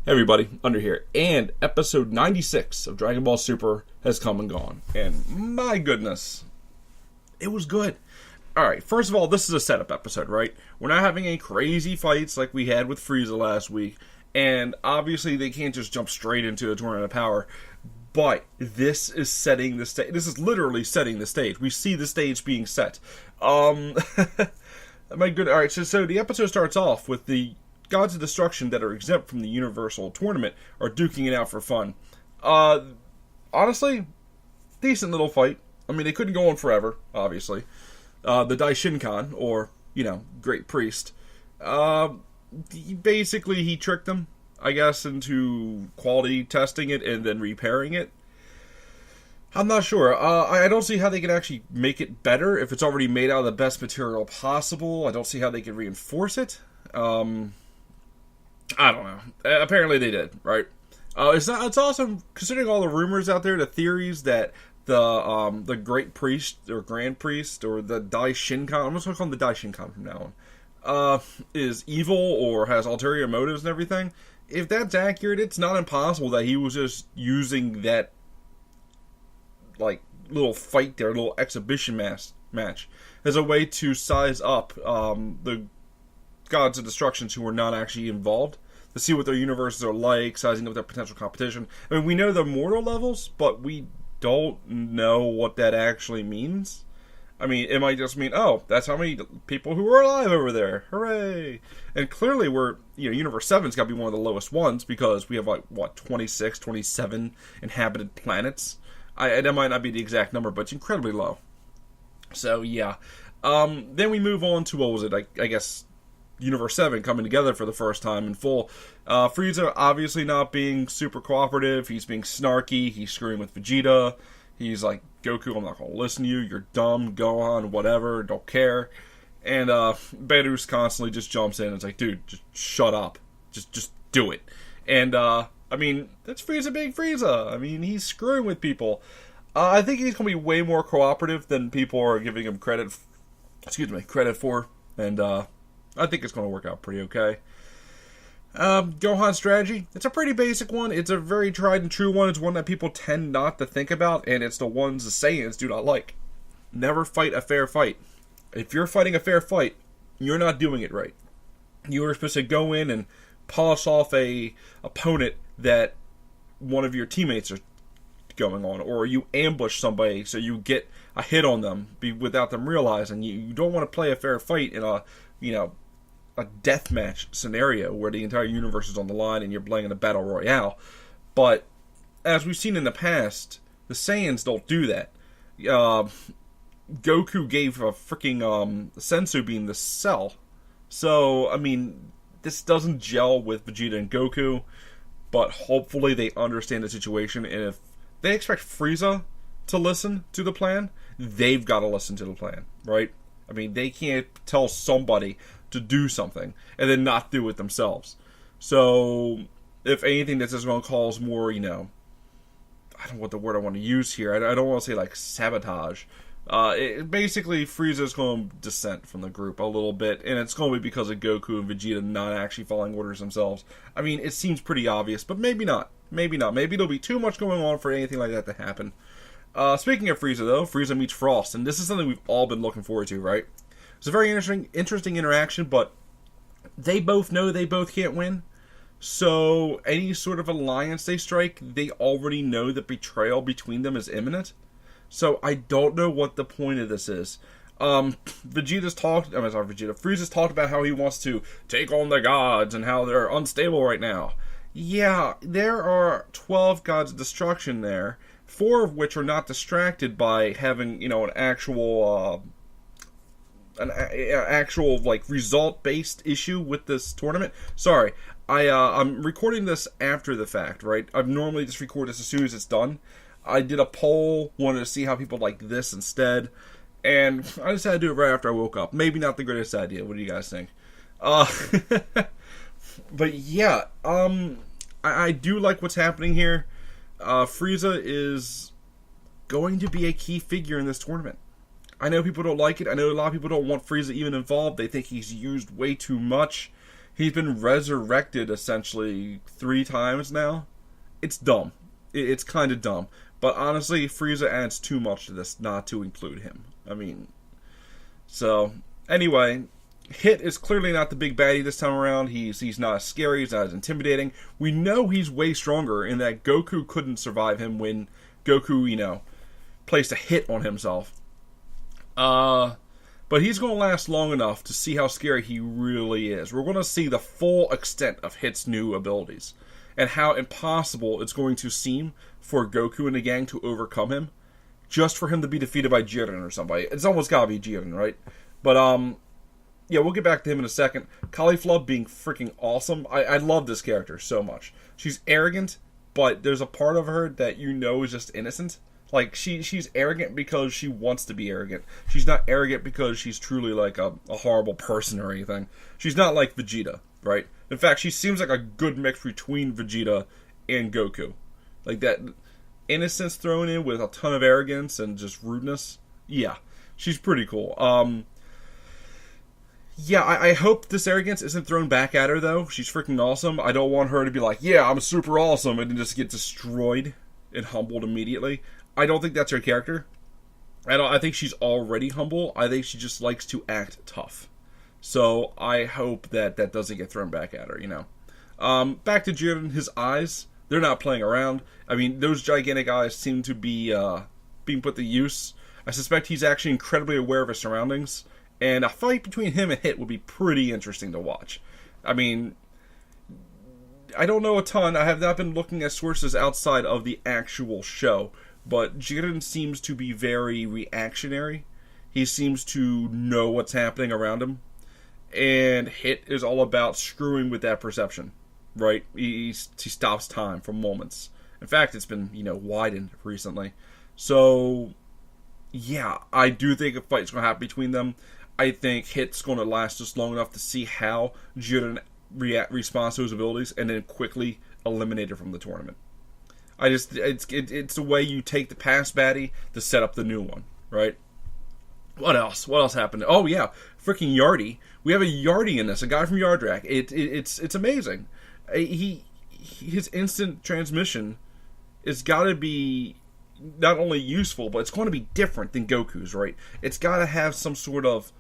Hey everybody, Under here, and episode 96 of Dragon Ball Super has come and gone, and my goodness, it was good. Alright, first of all, this is a setup episode, right? We're not having any crazy fights like we had with Frieza last week, and obviously they can't just jump straight into a Tournament of Power, but this is setting the stage. This is literally setting the stage. We see the stage being set. My good. Alright, so the episode starts off with the Gods of Destruction that are exempt from the Universal Tournament are duking it out for fun. Honestly, decent little fight. I mean, they couldn't go on forever, obviously. The Daishinkan, or, Great Priest, basically he tricked them, I guess, into quality testing it and then repairing it. I'm not sure. I don't see how they can actually make it better if it's already made out of the best material possible. I don't see how they can reinforce it. I don't know. Apparently they did, right? It's awesome considering all the rumors out there, the theories that the Great Priest or Grand Priest or the Daishinkan, I'm just gonna call him the Daishinkan from now on, is evil or has ulterior motives and everything. If that's accurate, it's not impossible that he was just using that little fight there, little exhibition match as a way to size up the Gods of Destruction who are not actually involved, to see what their universes are like, sizing up their potential competition. I mean, we know the mortal levels, but we don't know what that actually means. I mean, it might just mean, oh, that's how many people who are alive over there. Hooray! And clearly Universe 7's got to be one of the lowest ones, because we have, 26, 27 inhabited planets. That might not be the exact number, but it's incredibly low. So, yeah. Then we move on to, what was it, I guess, Universe 7 coming together for the first time in full. Frieza obviously not being super cooperative. He's being snarky. He's screwing with Vegeta. He's like, Goku, I'm not going to listen to you. You're dumb. Gohan, whatever. Don't care. And Beerus constantly just jumps in and is like, dude, just shut up. Just do it. And, that's Frieza being Frieza. I mean, he's screwing with people. I think he's going to be way more cooperative than people are giving him credit for. And, I think it's going to work out pretty okay. Gohan's strategy, it's a pretty basic one. It's a very tried and true one. It's one that people tend not to think about, and it's the ones the Saiyans do not like. Never fight a fair fight. If you're fighting a fair fight, you're not doing it right. You are supposed to go in and polish off a opponent that one of your teammates are going on, or you ambush somebody so you get a hit on them without them realizing. You don't want to play a fair fight in a deathmatch scenario where the entire universe is on the line and you're playing in a battle royale. But as we've seen in the past, the Saiyans don't do that. Goku gave a freaking Sensu Bean the Cell. So, I mean, this doesn't gel with Vegeta and Goku, but hopefully they understand the situation, and if they expect Frieza to listen to the plan, they've got to listen to the plan, right? I mean, they can't tell somebody to do something and then not do it themselves. So, if anything, this is going to cause more, I don't know what the word I want to use here. I don't want to say, sabotage. Basically, Frieza's going to dissent from the group a little bit, and it's going to be because of Goku and Vegeta not actually following orders themselves. I mean, it seems pretty obvious, but maybe not. Maybe not. Maybe there'll be too much going on for anything like that to happen. Speaking of Frieza, though, Frieza meets Frost, and this is something we've all been looking forward to, right? It's a very interesting interaction, but they both know they both can't win. So any sort of alliance they strike, they already know that betrayal between them is imminent. So I don't know what the point of this is. Frieza's talked about how he wants to take on the gods and how they're unstable right now. Yeah, there are 12 gods of destruction there, 4 of which are not distracted by having, an actual result-based issue with this tournament. Sorry, I'm recording this after the fact, right? I've normally just record this as soon as it's done. I did a poll, wanted to see how people like this instead, and I decided to do it right after I woke up. Maybe not the greatest idea. What do you guys think? But yeah, I do like what's happening here. Frieza is going to be a key figure in this tournament. I know people don't like it. I know a lot of people don't want Frieza even involved. They think he's used way too much. He's been resurrected essentially 3 times now. It's dumb. It's kind of dumb. But honestly, Frieza adds too much to this not to include him. I mean, so anyway, Hit is clearly not the big baddie this time around. He's not as scary, he's not as intimidating. We know he's way stronger in that Goku couldn't survive him when Goku, placed a hit on himself. But he's going to last long enough to see how scary he really is. We're going to see the full extent of Hit's new abilities and how impossible it's going to seem for Goku and the gang to overcome him just for him to be defeated by Jiren or somebody. It's almost got to be Jiren, right? But, yeah, we'll get back to him in a second. Caulifla being freaking awesome. I love this character so much. She's arrogant, but there's a part of her that is just innocent. Like, she's arrogant because she wants to be arrogant. She's not arrogant because she's truly, like, a horrible person or anything. She's not like Vegeta, right? In fact, she seems like a good mix between Vegeta and Goku. Like, that innocence thrown in with a ton of arrogance and just rudeness. Yeah, she's pretty cool. Yeah, I hope this arrogance isn't thrown back at her, though. She's freaking awesome. I don't want her to be like, yeah, I'm super awesome, and then just get destroyed and humbled immediately. I don't think that's her character. I think she's already humble. I think she just likes to act tough. So I hope that doesn't get thrown back at her, Back to Jiren, his eyes, they're not playing around. I mean, those gigantic eyes seem to be being put to use. I suspect he's actually incredibly aware of his surroundings. And a fight between him and Hit would be pretty interesting to watch. I mean, I don't know a ton. I have not been looking at sources outside of the actual show. But Jiren seems to be very reactionary. He seems to know what's happening around him. And Hit is all about screwing with that perception. Right? He stops time for moments. In fact, it's been, widened recently. So, yeah, I do think a fight's going to happen between them. I think Hit's going to last just long enough to see how Jiren responds to his abilities and then quickly eliminate it from the tournament. It's the way you take the past baddie to set up the new one, right? What else? What else happened? Oh yeah, freaking Yardy. We have a Yardy in this, a guy from Yardrak. It's amazing. His instant transmission has got to be not only useful, but it's going to be different than Goku's, right? It's got to have some sort of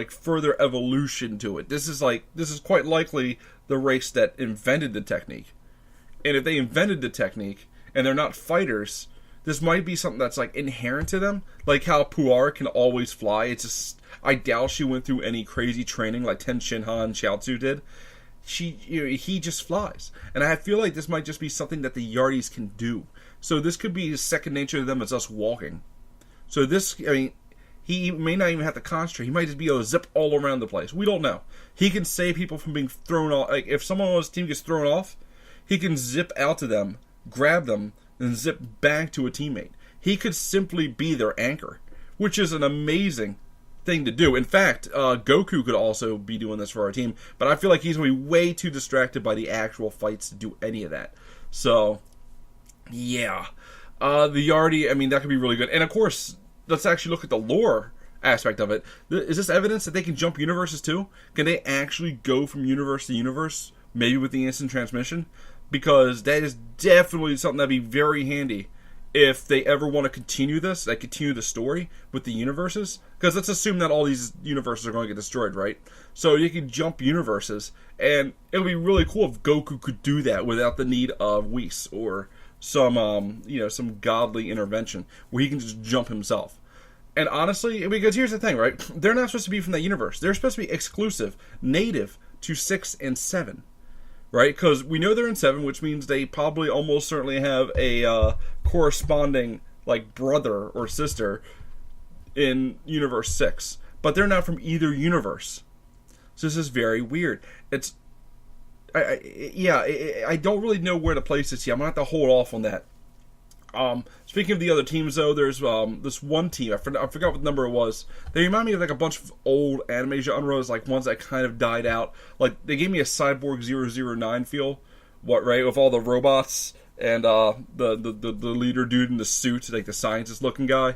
further evolution to it. This is quite likely the race that invented the technique. And if they invented the technique and they're not fighters, this might be something that's inherent to them. Like how Puar can always fly. It's just, I doubt she went through any crazy training like Ten Shinhan Chiaotzu did. He just flies. And I feel like this might just be something that the Yardis can do. So this could be second nature to them as us walking. So he may not even have to concentrate. He might just be able to zip all around the place. We don't know. He can save people from being thrown off. Like, if someone on his team gets thrown off, he can zip out to them, grab them, and zip back to a teammate. He could simply be their anchor, which is an amazing thing to do. In fact, Goku could also be doing this for our team, but I feel like he's going to be way too distracted by the actual fights to do any of that. So, yeah. The Yardy, that could be really good. And of course, let's actually look at the lore aspect of it. Is this evidence that they can jump universes too? Can they actually go from universe to universe, maybe with the instant transmission? Because that is definitely something that'd be very handy if they ever want to continue this, continue the story with the universes. Because let's assume that all these universes are going to get destroyed, right? So you can jump universes, and it would be really cool if Goku could do that without the need of Whis or some godly intervention where he can just jump himself. And honestly, because here's the thing, right? They're not supposed to be from that universe. They're supposed to be exclusive, native to 6 and 7. Right? Because we know they're in 7, which means they probably almost certainly have a corresponding brother or sister in Universe 6. But they're not from either universe. So this is very weird. I don't really know where to place this yet. I'm going to have to hold off on that. Speaking of the other teams, though, there's this one team. I forgot what number it was. They remind me of a bunch of old anime genres, ones that kind of died out. They gave me a Cyborg 009 feel, right, with all the robots and the leader dude in the suit, the scientist-looking guy.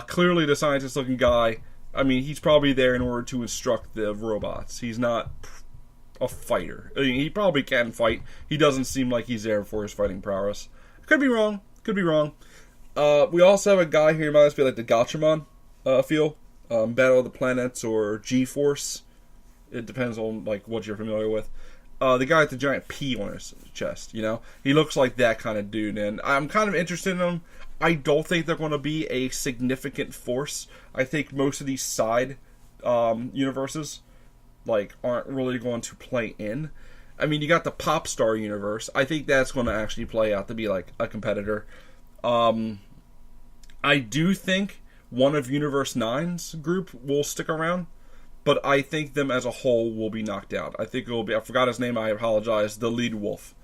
Clearly, the scientist-looking guy, he's probably there in order to instruct the robots. He's not a fighter. I mean, he probably can fight. He doesn't seem like he's there for his fighting prowess. Could be wrong. Could be wrong. We also have a guy here who reminds me like the Gatchaman feel. Battle of the Planets or G-Force. It depends on like what you're familiar with. The guy with the giant P on his chest, you know? He looks like that kind of dude, and I'm kind of interested in him. I don't think they're going to be a significant force. I think most of these side universes like aren't really going to play in. I mean, you got the Pop Star universe. I think that's going to actually play out to be like a competitor. I do think one of Universe 9's group will stick around, but I think them as a whole will be knocked out. I think it will be, I forgot his name, I apologize, the lead wolf.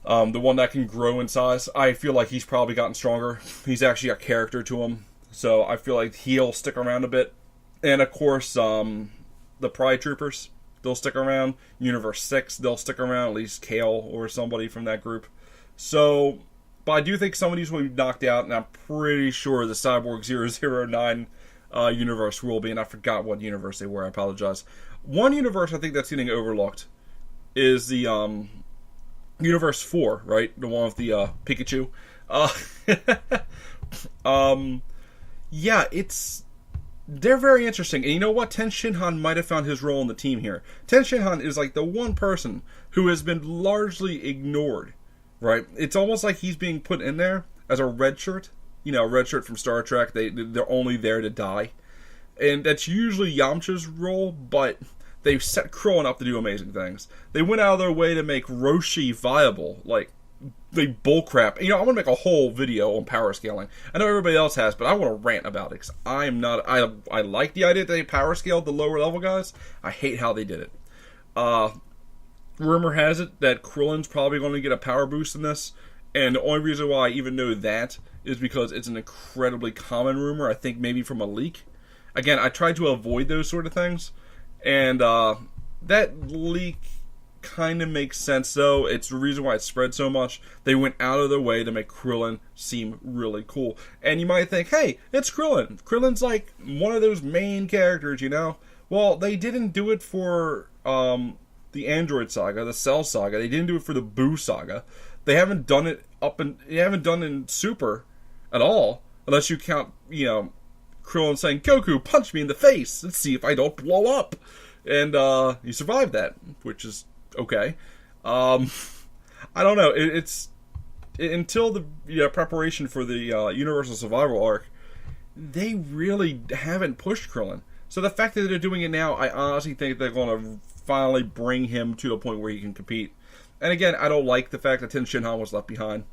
The one that can grow in size. I feel like he's probably gotten stronger. He's actually got character to him. So I feel like he'll stick around a bit. And of course, the Pride Troopers, they'll stick around. Universe 6, they'll stick around. At least Kale or somebody from that group. So, but I do think some of these will be knocked out. And I'm pretty sure the Cyborg 009 universe will be. And I forgot what universe they were. I apologize. One universe I think that's getting overlooked is the Universe 4, right? The one with the Pikachu. Yeah, they're very interesting. And you know what? Ten Shinhan might have found his role in the team here. Ten Shinhan is like the one person who has been largely ignored, right? It's almost like he's being put in there as a red shirt. You know, red shirt from Star Trek. They're only there to die. And that's usually Yamcha's role, but they've set Krillin up to do amazing things. They went out of their way to make Roshi viable. Like, they bullcrap. You know, I want to make a whole video on power scaling. I know everybody else has, but I want to rant about it. Because I'm not... I like the idea that they power scaled the lower level guys. I hate how they did it. Rumor has it that Krillin's probably going to get a power boost in this. And the only reason why I even know that is because it's an incredibly common rumor. I think maybe from a leak. Again, I tried to avoid those sort of things. And that leak kind of makes sense, though. It's the reason why it spread so much. They went out of their way to make Krillin seem really cool. And you might think, hey, it's Krillin. Krillin's like one of those main characters, you know? Well, they didn't do it for the Android Saga, the Cell Saga. They didn't do it for the Boo Saga. They haven't done it they haven't done it in Super at all, unless you count, you know, Krillin saying, Goku, punch me in the face and see if I don't blow up. And he survived that, which is okay. I don't know. It's until the preparation for the Universal Survival arc, they really haven't pushed Krillin. So the fact that they're doing it now, I honestly think they're going to finally bring him to a point where he can compete. And again, I don't like the fact that Ten Shinhan was left behind.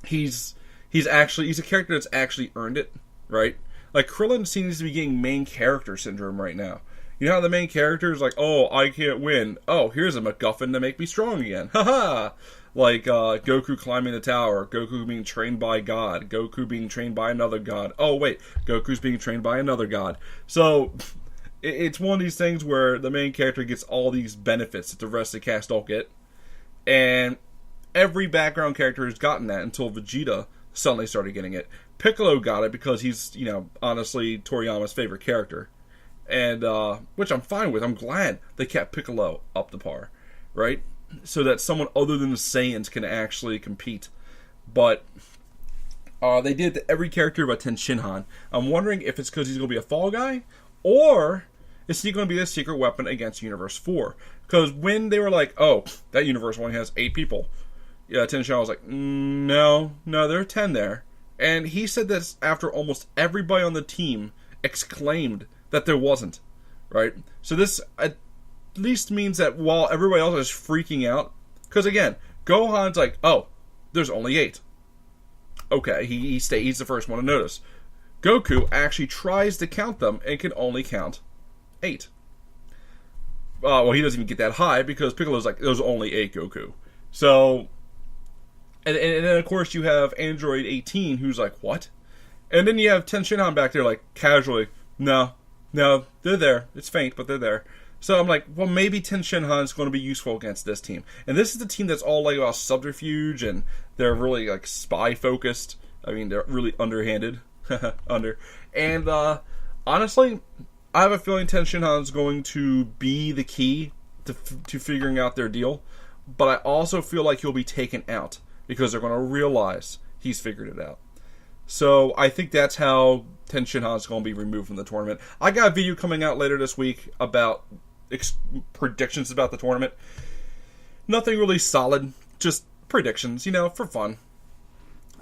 He's a character that's actually earned it, right? Like, Krillin seems to be getting main character syndrome right now. You know how the main character is like, oh, I can't win. Oh, here's a MacGuffin to make me strong again. Haha! Like, Goku climbing the tower. Goku being trained by God. Goku being trained by another God. Oh, wait. Goku's being trained by another God. So, it's one of these things where the main character gets all these benefits that the rest of the cast don't get. And every background character has gotten that until Vegeta suddenly started getting it. Piccolo got it because he's, you know, honestly Toriyama's favorite character. And, which I'm fine with. I'm glad they kept Piccolo up to par, right? So that someone other than the Saiyans can actually compete. But, they did to every character but Ten Shinhan. I'm wondering if it's because he's going to be a fall guy, or is he going to be the secret weapon against Universe 4? Because when they were like, oh, that Universe only has 8 people, yeah, Ten Shinhan was like, no, there are 10 there. And he said this after almost everybody on the team exclaimed that there wasn't, right? So this at least means that while everybody else is freaking out, because again, Gohan's like, oh, there's only 8. Okay, he's the first one to notice. Goku actually tries to count them and can only count 8. Well, he doesn't even get that high because Piccolo's like, there's only 8 Goku. So, and then of course you have Android 18 who's like, what? And then you have Ten Shinhan back there like, casually, no, they're there. It's faint, but they're there. So I'm like, well, maybe Ten Shinhan is going to be useful against this team. And this is the team that's all like about subterfuge, and they're really like spy focused. I mean, they're really underhanded. And honestly, I have a feeling Ten Shinhan is going to be the key to figuring out their deal. But I also feel like he'll be taken out because they're going to realize he's figured it out. So I think that's how Ten Shinhan is going to be removed from the tournament. I got a video coming out later this week about predictions about the tournament. Nothing really solid, just predictions, for fun.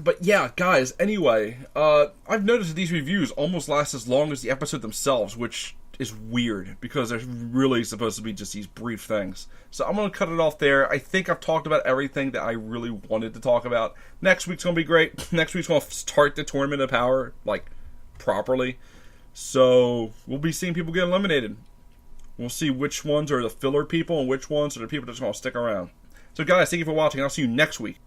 But yeah, guys, anyway, I've noticed that these reviews almost last as long as the episode themselves, which is weird, because they're really supposed to be just these brief things. So I'm going to cut it off there. I think I've talked about everything that I really wanted to talk about. Next week's going to be great. Next week's going to start the Tournament of Power, properly. So we'll be seeing people get eliminated. We'll see which ones are the filler people and which ones are the people that's going to stick around. So guys, thank you for watching. I'll see you next week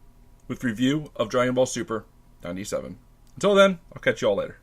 with review of Dragon Ball Super 97. Until then, I'll catch you all later.